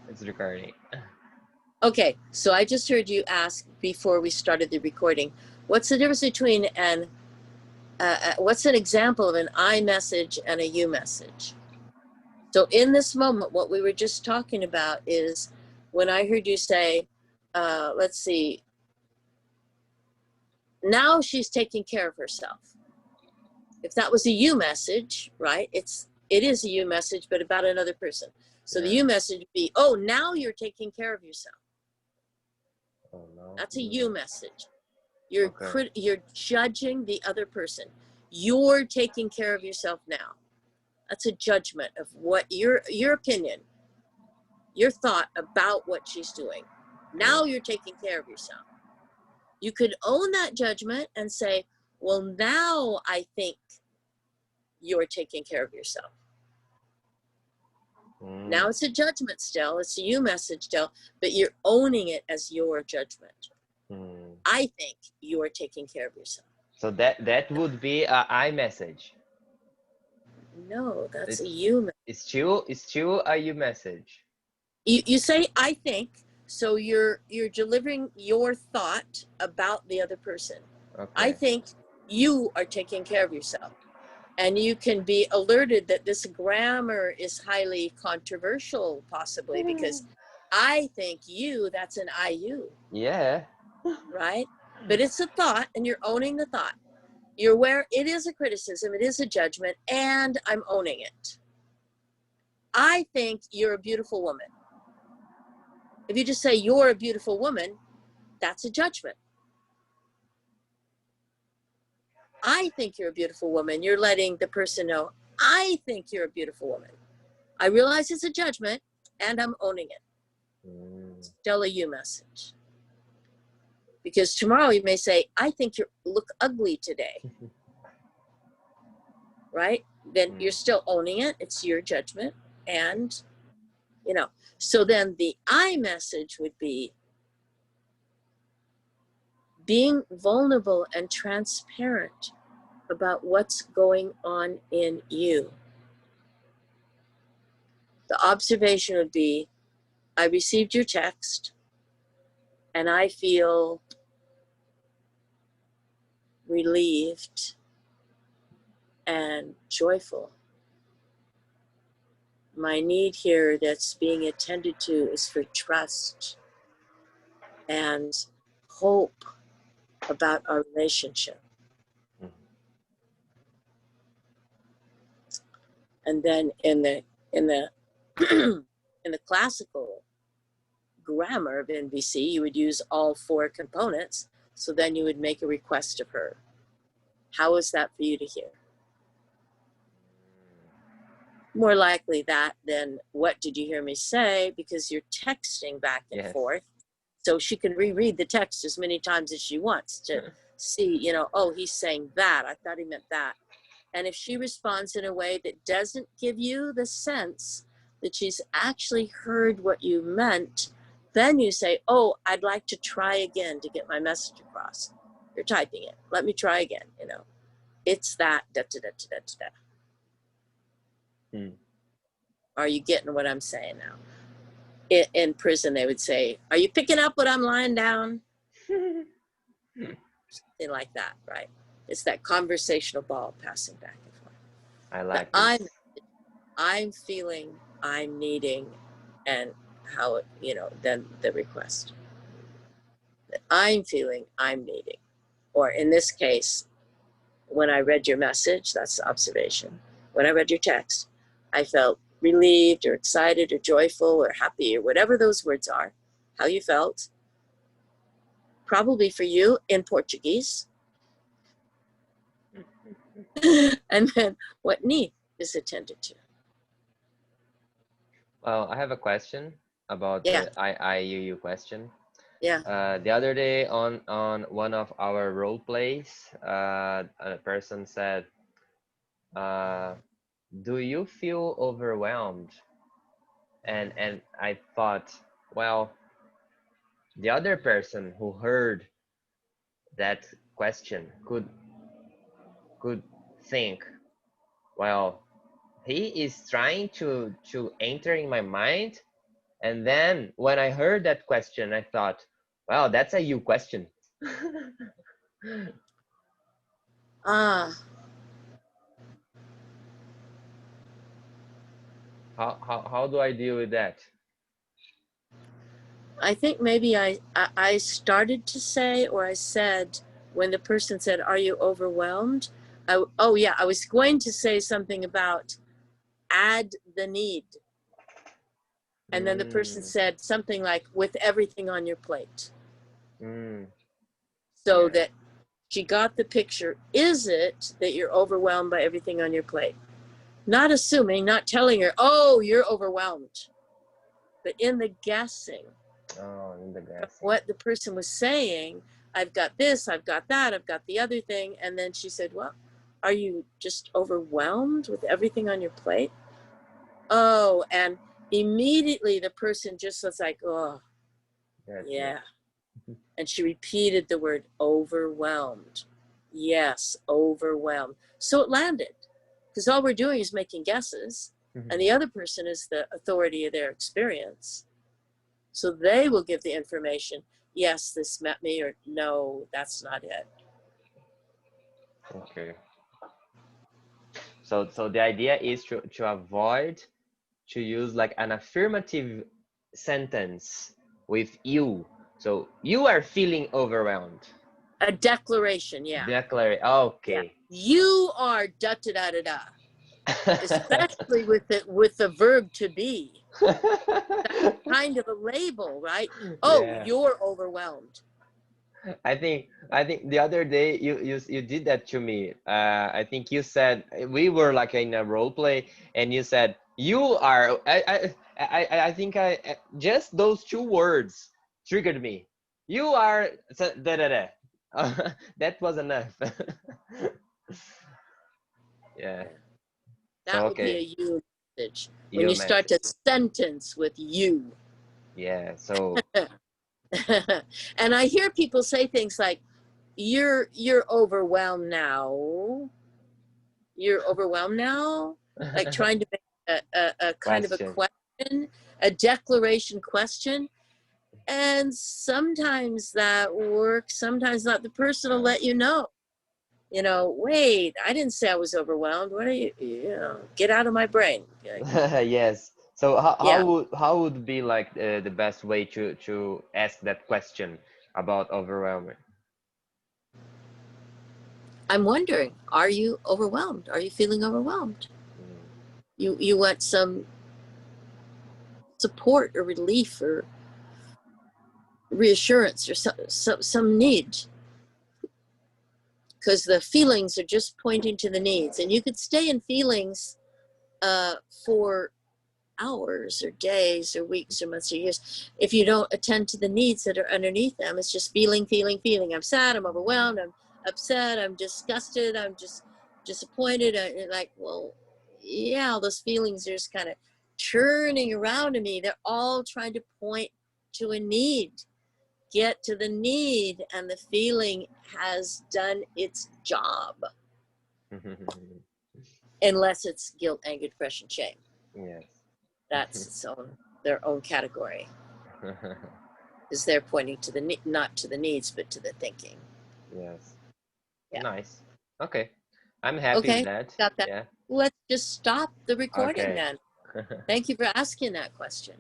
It's recording. Okay, so I just heard you ask before we started the recording, what's the difference between what's an example of an I message and a you message? So in this moment, what we were just talking about is when I heard you say, let's see, now she's taking care of herself. If that was a you message, right? It is a you message, but about another person. So the you message would be, oh, now you're taking care of yourself. Oh no. That's a you message. You're judging the other person. You're taking care of yourself now. That's a judgment of what your opinion, your thought about what she's doing. Now you're taking care of yourself. You could own that judgment and say, well, now I think you're taking care of yourself. Now it's a judgment still, it's a you message still, but you're owning it as your judgment. I think you're taking care of yourself. So that would be a I message. No, that's a you message. It's still a you message. You say I think, so you're delivering your thought about the other person. Okay. I think you are taking care of yourself. And you can be alerted that this grammar is highly controversial, possibly, because I think you, that's an IU. Yeah. Right? But it's a thought, and you're owning the thought. You're aware it is a criticism, it is a judgment, and I'm owning it. I think you're a beautiful woman. If you just say you're a beautiful woman, that's a judgment. I think you're a beautiful woman. You're letting the person know, I think you're a beautiful woman. I realize it's a judgment, and I'm owning it. Still a you message. Because tomorrow you may say, I think you look ugly today. Right? Then you're still owning it. It's your judgment. And, so then the I message would be being vulnerable and transparent about what's going on in you. The observation would be, I received your text and I feel relieved and joyful. My need here that's being attended to is for trust and hope about our relationship. And then in the in the classical grammar of NVC, you would use all four components. So then you would make a request of her. How is that for you to hear? More likely that than what did you hear me say, because you're texting back and forth. So she can reread the text as many times as she wants to see, oh, he's saying that. I thought he meant that. And if she responds in a way that doesn't give you the sense that she's actually heard what you meant, then you say, oh, I'd like to try again to get my message across. You're typing it. Let me try again, It's that, da-da-da-da-da-da. Are you getting what I'm saying now? In prison, they would say, are you picking up what I'm lying down? Something like that, right? It's that conversational ball passing back and forth. I like this. I'm feeling, I'm needing, and how, then the request. That I'm feeling, I'm needing. Or in this case, when I read your message, that's the observation. When I read your text, I felt relieved or excited or joyful or happy or whatever those words are, how you felt. Probably for you in Portuguese. And then what need is attended to. Well, I have a question about the IUU question. Yeah. The other day on one of our role plays, a person said, do you feel overwhelmed? And I thought, well, the other person who heard that question could think, well, he is trying to enter in my mind And then when I heard that question, I thought, wow, that's a you question. Ah. How do I deal with that? I think maybe I started to say, or I said, when the person said, "Are you overwhelmed?" Oh yeah, I was going to say something about add the need. And then the person said something like, with everything on your plate. So that she got the picture. Is it that you're overwhelmed by everything on your plate? Not assuming, not telling her, oh, you're overwhelmed. But in the guessing, what the person was saying, I've got this, I've got that, I've got the other thing. And then she said, well, are you just overwhelmed with everything on your plate? Oh, and immediately the person just was like, oh, yeah. And she repeated the word overwhelmed. Yes, overwhelmed. So it landed, because all we're doing is making guesses, and the other person is the authority of their experience. So they will give the information. Yes, this met me, or no, that's not it. Okay. So the idea is to avoid to use like an affirmative sentence with you. So you are feeling overwhelmed. A declaration, yeah. Declare. Okay. Yeah. You are da da da da da. Especially with the verb to be. That's kind of a label, right? Oh, yeah. You're overwhelmed. I think the other day you did that to me. I think you said, we were like in a role play, and you said you are. I think just those two words triggered me. You are da da da. That was enough. Yeah. That so, would be a you message. When you start a sentence with you. Yeah. So. And I hear people say things like, you're overwhelmed now. You're overwhelmed now? Like trying to make a kind of a question, a declaration question. And sometimes that works, sometimes not. The person will let you know. Wait, I didn't say I was overwhelmed. What are you get out of my brain. Yes. So how would be like the best way to ask that question about overwhelming? I'm wondering, are you overwhelmed? Are you feeling overwhelmed? You want some support or relief or reassurance or some need, because the feelings are just pointing to the needs, and you could stay in feelings for hours or days or weeks or months or years if you don't attend to the needs that are underneath them. It's just feeling. I'm sad, I'm overwhelmed, I'm upset, I'm disgusted, I'm just disappointed. Like, well, yeah, those feelings are just kind of churning around in me. They're all trying to point to a need. Get to the need, and the feeling has done its job. Unless it's guilt, anger, depression, shame. Yes. That's their own category. Because they're pointing to the not to the needs, but to the thinking. Yes. Yeah. Nice. Okay. I'm happy with that. Got that. Yeah. Let's just stop the recording then. Thank you for asking that question.